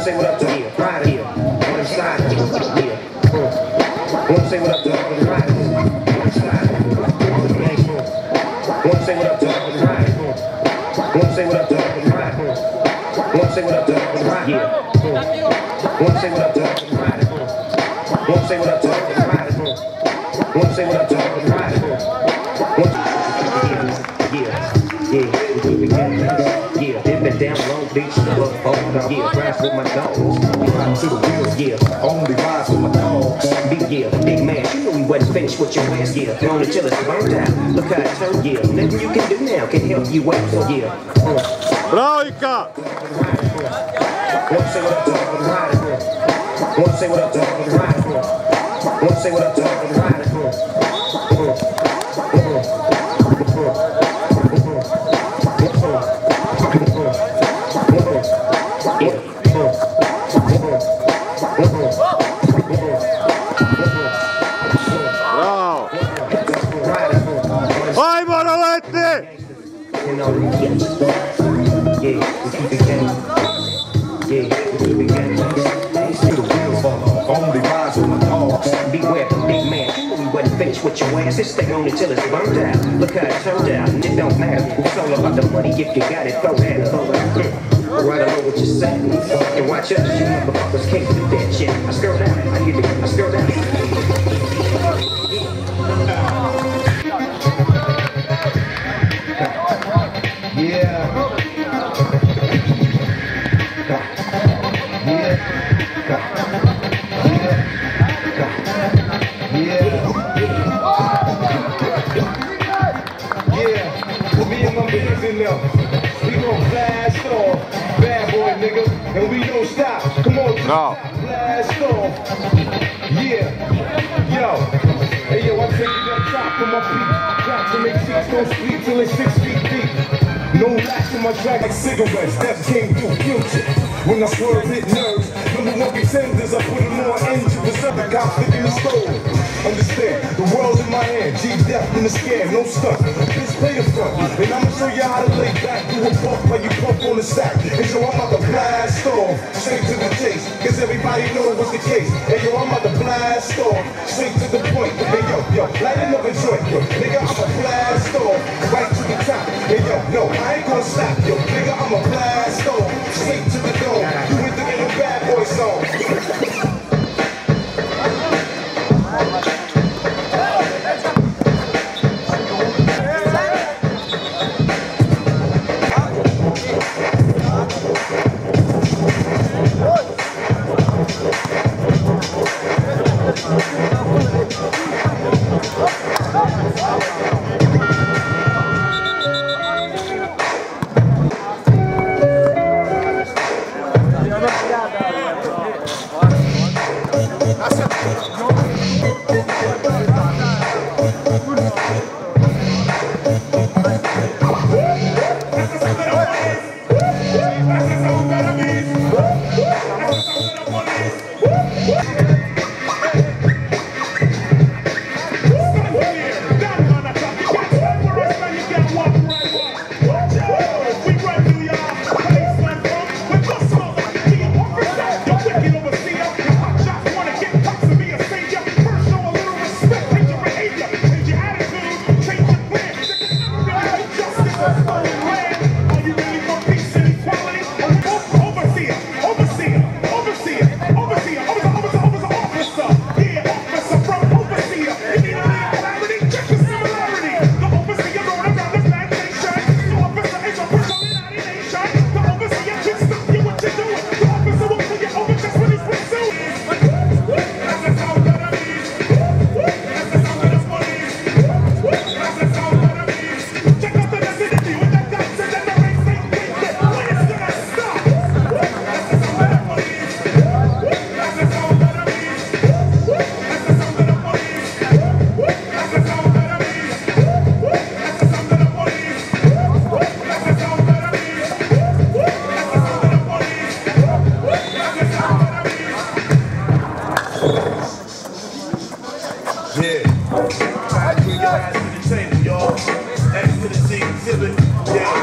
say what up to here, right here, on the side here, yeah. Wanna say what up to the right, on the side, on the gangster. Wanna say what up to the right, wanna say what up to the right, wanna say what up to the right, yeah. Wanna say what up to the right, wanna say what up to the right, wanna say what up to the right, yeah, we keep it getting yeah, dipping down Long Beach, yeah, grass with my dogs, riding through the wheels, yeah, only rides with my dogs, big man, you know we wasn't finished with your ass, yeah, gonna chill it's burned out, look how it turned, yeah, nothing you can do now can help you out, so yeah, Brojka! Wanna say what up to the right, wanna say what up to the right, wanna say what up to the right, Vai, Roletne! Only rides with my dogs. Beware, big man. We wasn't finished with your ass. This thing on until it's burned out. Look how it turned out, and it don't matter. It's all about the money. If you got it, throw at it. Right along what you say. And watch us, you motherfuckers can't do that shit. I scurred out. I hear it. I scurred out. We gon' blast off, bad boy nigga, and we don't stop. Come on, blast off. Yeah, yo, hey yo, I take it up top of my feet. Drops and make seats don't sleep till it's 6 feet deep. No lacks in my track like cigarettes, that came through guilty. When I swerve, hit nerves. Number one contenders, I put them on engine. The other cops sticking the stove. Understand, the world's in my hand. G-Death in the scam, no stunt. Just play the front. And I'ma show you how to lay back. Do a puff while you puff on the sack. And so I'm about to blast off. Straight to the chase. Cause everybody knows what's the case. And yo, I'm about to blast off. Straight to the point. Hey yo, light another joint. Yo, nigga, I'ma blast off. Right to the top. Hey yo, no, I ain't gonna stop. Yo, nigga, I'ma blast off. Straight to the dome. You with the little bad boy song.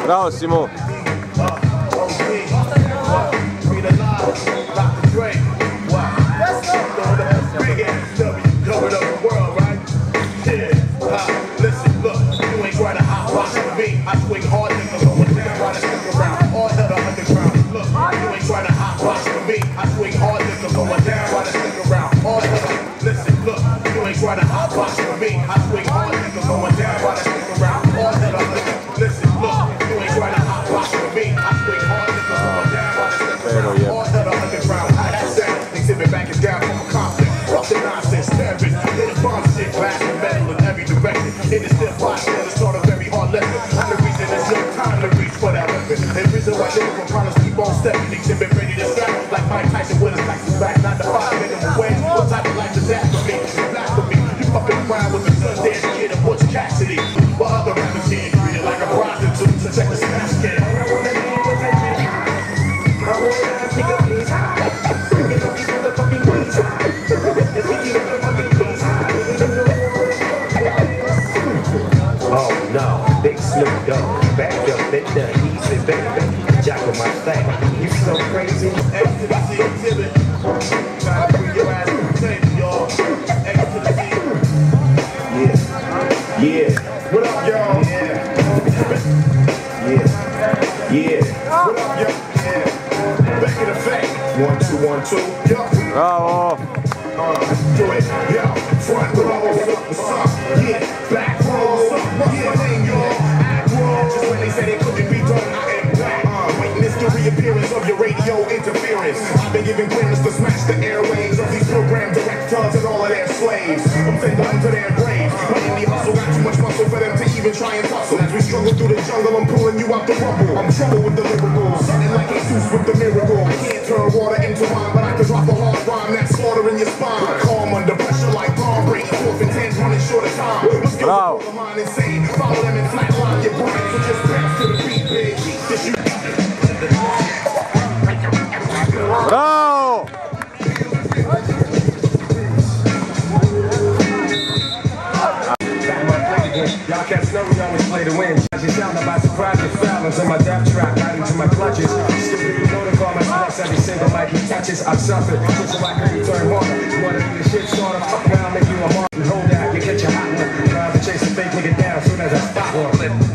Bravo Simo. Pero jeb. Exhibit back his down from a conflict. Fuck the nonsense, terrorist. Hit a bomb shit, blast and metal in every direction. In the stiff hot, still start a very hard lesson. I'm the reason there's no time to reach for that weapon. The reason why niggas will promise keep on stepping. Exhibit ready to strap like Mike Tyson with his taxes back. 9 to 5 minimum wage. What type of life is that for me? Blasphemy. You fucking around with the Sundance kid of Butch Cassidy. But other rappers getting treated like a prostitute. So check the smash kid. Oh no, big Snoop Dogg, back up in the easy baby, jack on my thing. You so crazy. X to the Z exhibit. Try to bring your ass to the table, y'all. X to the Z. Yeah, yeah. What up, y'all? Yeah, yeah. What up, y'all? Yeah. Back in effect. 1, 2, 1, 2. Yo. Bravo! Do it. Yo. Front row. What's up? Yeah. Back row. What's my name, y'all? Act roll. Just when they said it couldn't be done, I am back. Witness the reappearance of your radio interference. I've been giving clearance to smash the airwaves of these program directors and all of their slaves. I'm sending them to their graves. My indie hustle got too much muscle for them to even try and tussle. As we struggle through the jungle, I'm pulling you out the rubble. I'm trouble with the lyricals, something like Jesus with the miracle. I can't turn water into wine, but I can drop a hard rhyme that's slaughtering your spine. Calm under pressure like Tom Brady, 4th and 10, running short of time. Let's get the mind insane. Follow them and flatline your brain. So just bounce to the beat, big. This you. Bravo! Y'all cats know we always play to win. Judge your sound by surprise and foulers in my death trap, right into my clutches. Stupid, you know to call my stress every single mic he touches. I've suffered, just so I can turn harder. You wanna be the shit starter? Fuck around, make you a mark and hold out. You catch a hot one. Try to chase a fake nigga down soon as I spot one.